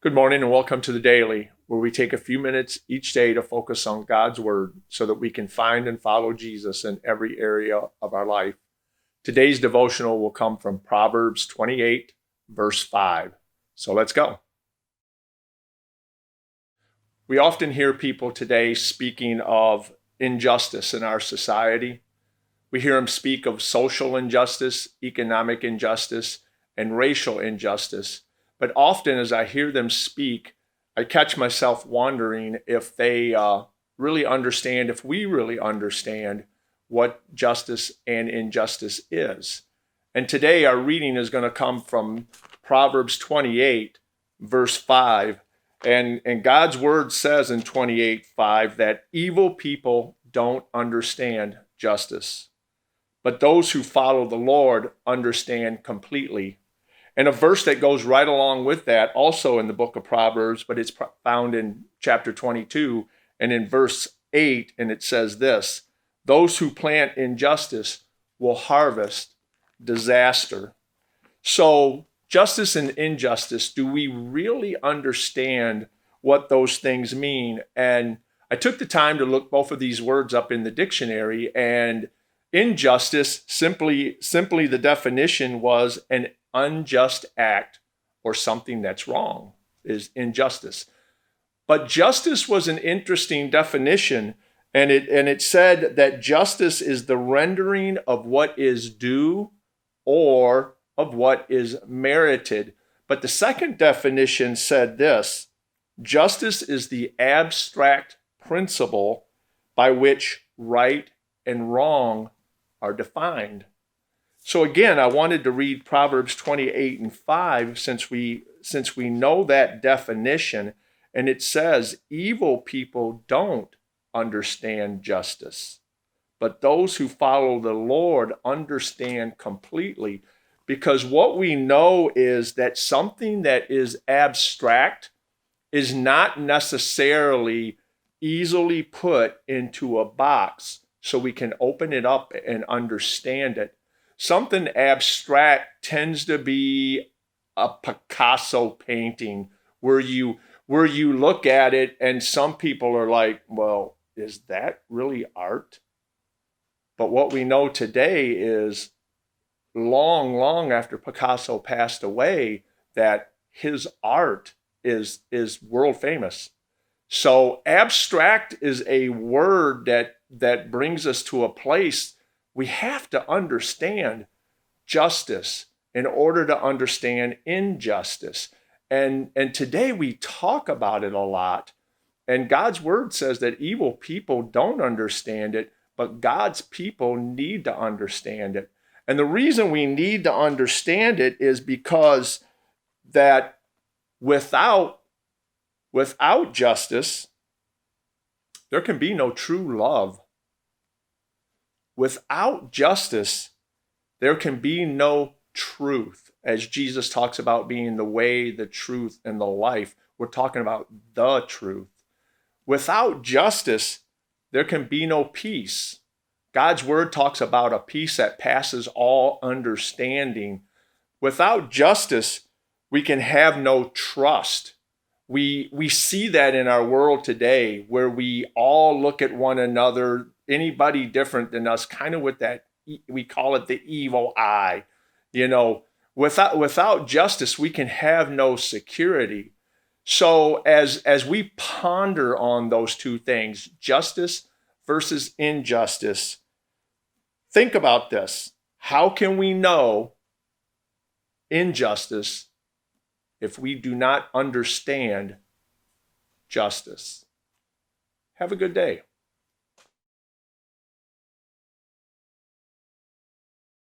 Good morning and welcome to the Daily, where we take a few minutes each day to focus on God's Word so that we can find and follow Jesus in every area of our life. Today's devotional will come from Proverbs 28, verse 5. So let's go. We often hear people today speaking of injustice in our society. We hear them speak of social injustice, economic injustice, and racial injustice. But often as I hear them speak, I catch myself wondering if they really understand, if we really understand what justice and injustice is. And today our reading is going to come from Proverbs 28, verse 5. And God's word says in 28:5 that evil people don't understand justice, but those who follow the Lord understand completely. And a verse that goes right along with that, also in the book of Proverbs, but it's found in chapter 22 and in verse 8, and it says this: those who plant injustice will harvest disaster. So, justice and injustice, do we really understand what those things mean? And I took the time to look both of these words up in the dictionary, and injustice, simply the definition was an unjust act or something that's wrong is injustice. But justice was an interesting definition, and it said that justice is the rendering of what is due or of what is merited. But the second definition said this: justice is the abstract principle by which right and wrong are defined. So again, I wanted to read Proverbs 28 and 5 since we know that definition, and it says, evil people don't understand justice, but those who follow the Lord understand completely. Because what we know is that something that is abstract is not necessarily easily put into a box so we can open it up and understand it. Something abstract tends to be a Picasso painting where you look at it and some people are like, well, is that really art? But what we know today is long after Picasso passed away, that his art is world famous. So abstract is a word that brings us to a place we have to understand justice in order to understand injustice. And today we talk about it a lot. And God's word says that evil people don't understand it, but God's people need to understand it. And the reason we need to understand it is because that without justice, there can be no true love. Without justice, there can be no truth. As Jesus talks about being the way, the truth, and the life, we're talking about the truth. Without justice, there can be no peace. God's word talks about a peace that passes all understanding. Without justice, we can have no trust. We see that in our world today, where we all look at one another, anybody different than us, kind of with that, we call it the evil eye. Without justice, we can have no security. So as we ponder on those two things, justice versus injustice, think about this. How can we know injustice if we do not understand justice? Have a good day.